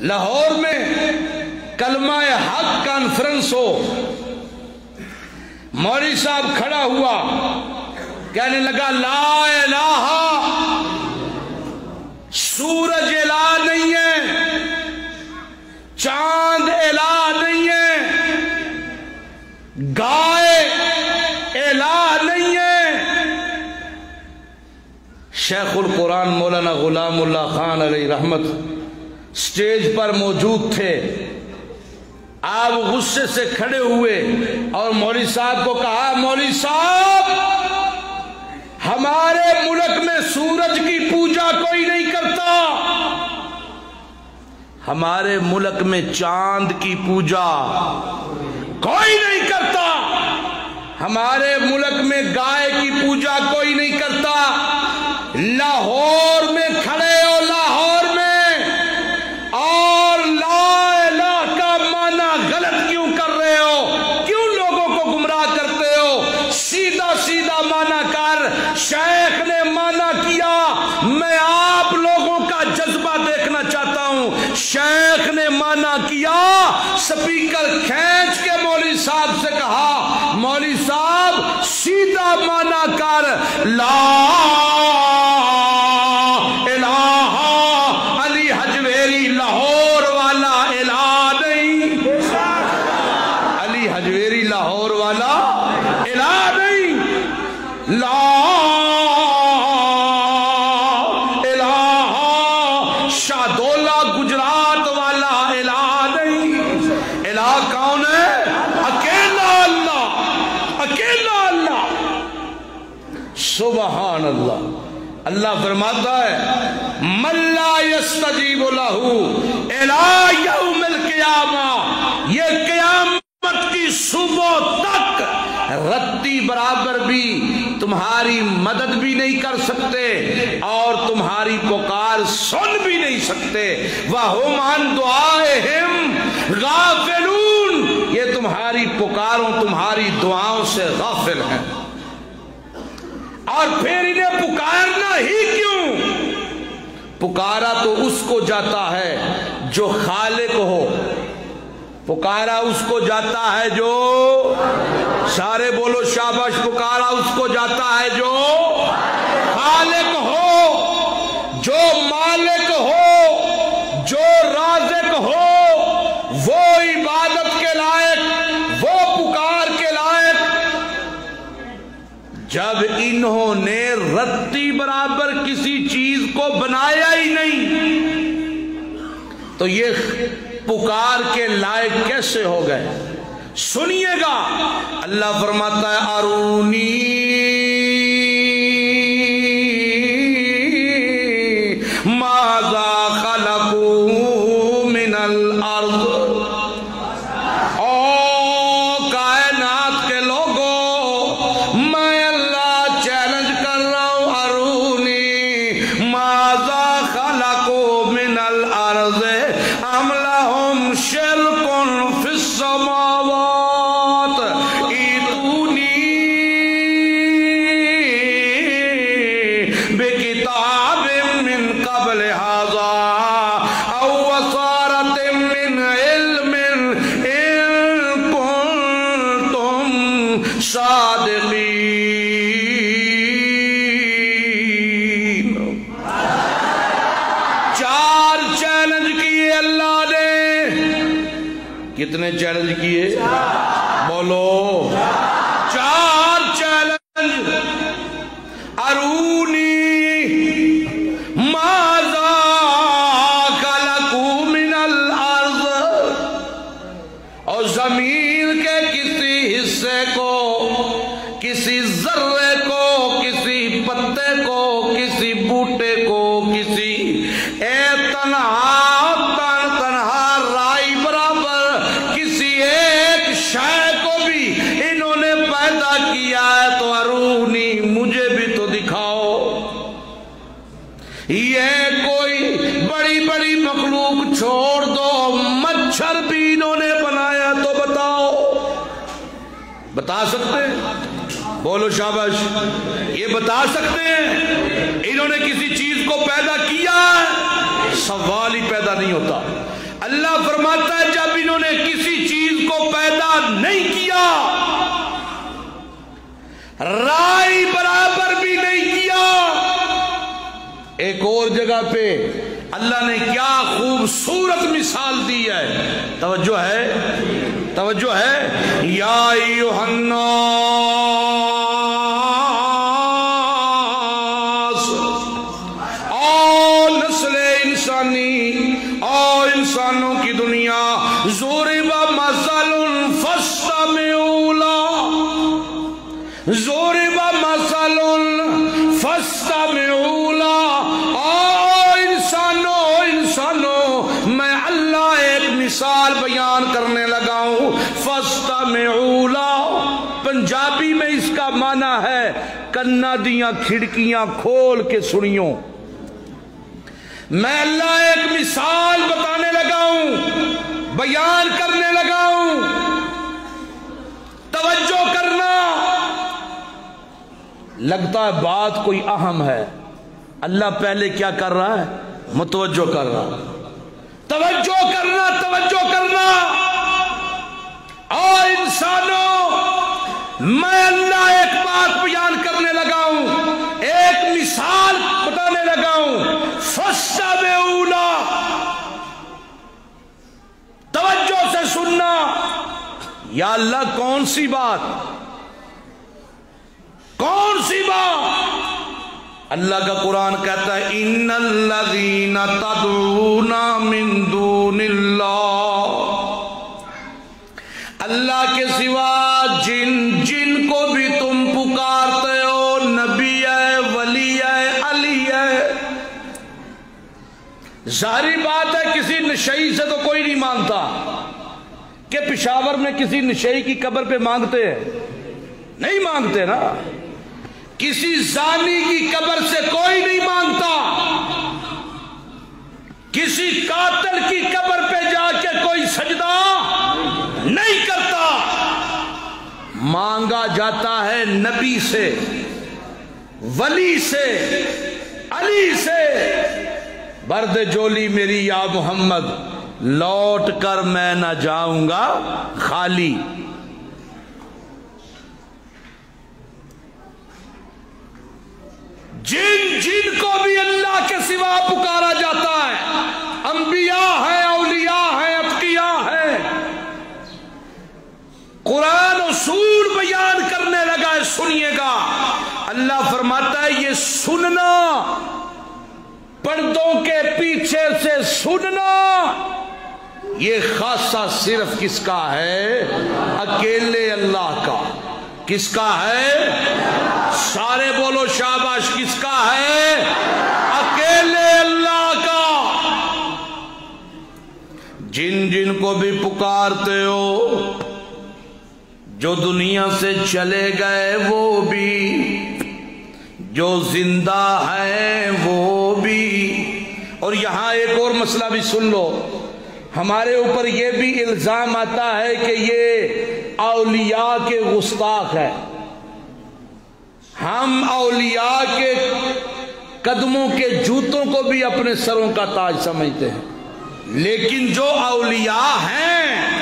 لاہور میں کلمہ حق کانفرنس ہو، مولوی صاحب کھڑا ہوا کہنے لگا لا الہ، سورج الہ نہیں ہے، چاند الہ نہیں ہے، گائے الہ نہیں ہے۔ شیخ القرآن مولانا غلام اللہ خان علیہ رحمت سٹیج پر موجود تھے۔ آپ غصے سے کھڑے ہوئے اور مولوی صاحب کو کہا مولوی صاحب ہمارے ملک میں سورج کی پوجا کوئی نہیں کرتا، ہمارے ملک میں چاند کی پوجا کوئی نہیں کرتا، ہمارے ملک میں گائے کی پوجا کوئی نہیں کرتا۔ لاہور میں کھڑے ہو، لاہور میں، اور لا الہ کا معنی غلط کیوں کر رہے ہو؟ کیوں لوگوں کو گمراہ کرتے ہو؟ سیدھا سیدھا معنی کر۔ شیخ نے معنی کیا، میں آپ لوگوں کا جذبہ دیکھنا چاہتا ہوں۔ شیخ نے معنی کیا، سپیکر کھینچ کے مولوی صاحب سے کہا مولوی صاحب سیدھا معنی کر، لا سبحان اللہ۔ اللہ فرماتا ہے من لا یستجیب لہ الی یوم القیامہ، یہ قیامت کی صبح تک رتی برابر بھی تمہاری مدد بھی نہیں کر سکتے اور تمہاری پکار سن بھی نہیں سکتے۔ وَهُمْ عَنْ دُعَائِهِمْ غافلون، یہ تمہاری پکاروں تمہاری دعاؤں سے غافل ہیں۔ اور پھر انہیں پکارنا ہی کیوں؟ پکارا تو اس کو جاتا ہے جو خالق ہو، پکارا اس کو جاتا ہے جو، سارے بولو شاباش، پکارا اس کو جاتا ہے جو خالق ہو، جو مالک ہو، جو رازق ہو، وہ عبادت کے لائق، وہ پکار کے لائق۔ جب انہوں نے رتی برابر کسی چیز کو بنایا ہی نہیں تو یہ پکار کے لائق کیسے ہو گئے؟ سنیے گا، اللہ فرماتا ہے ارونی ماذا خلقوا من الارض، کتنے چیلنج کیے؟ بولو، چار چیلنج۔ ارونی ماذا خلقوا من الارض، اور زمین کے کسی حصے کو، کسی ذرے کو، کسی پتے کو، کسی بوٹے کو، کسی تنہا یہ کوئی بڑی بڑی مخلوق چھوڑ دو، مچھر بھی انہوں نے بنایا تو بتاؤ، بتا سکتے ہیں؟ بولو شاباش، یہ بتا سکتے ہیں انہوں نے کسی چیز کو پیدا کیا ہے؟ سوال ہی پیدا نہیں ہوتا۔ اللہ فرماتا ہے جب انہوں نے کسی چیز کو پیدا نہیں کیا، رائے برابر بھی نہیں کیا۔ ایک اور جگہ پہ اللہ نے کیا خوبصورت مثال دی ہے، توجہ ہے، توجہ ہے۔ یا ایھا الناس، او نسل انسانی، او انسانوں کی دنیا، ضرب مثل فاستمعوا له، ضرب مثل فاستمعوا له۔ انسانوں میں اللہ ایک مثال بیان کرنے لگا ہوں، فاستمعوا له، پنجابی میں اس کا معنی ہے کنا دیاں کھڑکیاں کھول کے سنیوں۔ میں اللہ ایک مثال بتانے لگا ہوں، بیان کرنے لگا ہوں، توجہ کرنا۔ لگتا ہے بات کوئی اہم ہے، اللہ پہلے کیا کر رہا ہے؟ متوجہ کر رہا۔ توجہ کرنا، توجہ کرنا۔ اور انسانوں میں اللہ ایک بات بیان کرنے لگا ہوں، ایک مثال بتانے لگا ہوں، فاستمعوا له، توجہ سے سننا۔ یا اللہ کون سی بات، کون سی بات؟ اللہ کا قرآن کہتا ہے ان الذین تدعون من دون اللہ، اللہ کے سوا جن کو بھی تم پکارتے ہو، نبی ہے، ولی ہے، علی ہے۔ ظاہری بات ہے کسی نشئی سے تو کوئی نہیں مانگتا، کہ پشاور میں کسی نشئی کی قبر پہ مانگتے ہیں؟ نہیں مانگتے نا۔ کسی زانی کی قبر سے کوئی نہیں مانگتا، کسی قاتل کی قبر پہ جا کے کوئی سجدہ نہیں کرتا۔ مانگا جاتا ہے نبی سے، ولی سے، علی سے۔ برد جولی میری یا محمد، لوٹ کر میں نہ جاؤں گا خالی۔ جن کو بھی اللہ کے سوا پکارا جاتا ہے، انبیاء ہیں، اولیاء ہیں، اتقیاء ہیں، قرآن اصول بیان کرنے لگا ہے، سنیے گا۔ اللہ فرماتا ہے یہ سننا، پردوں کے پیچھے سے سننا، یہ خاصہ صرف کس کا ہے؟ اکیلے اللہ کا۔ کس کا ہے؟ سارے بولو شاباش، کس کا ہے؟ اکیلے اللہ کا۔ جن کو بھی پکارتے ہو، جو دنیا سے چلے گئے وہ بھی، جو زندہ ہیں وہ بھی۔ اور یہاں ایک اور مسئلہ بھی سن لو، ہمارے اوپر یہ بھی الزام آتا ہے کہ یہ اولیاء کے گستاخ ہے۔ ہم اولیاء کے قدموں کے جوتوں کو بھی اپنے سروں کا تاج سمجھتے ہیں، لیکن جو اولیاء ہیں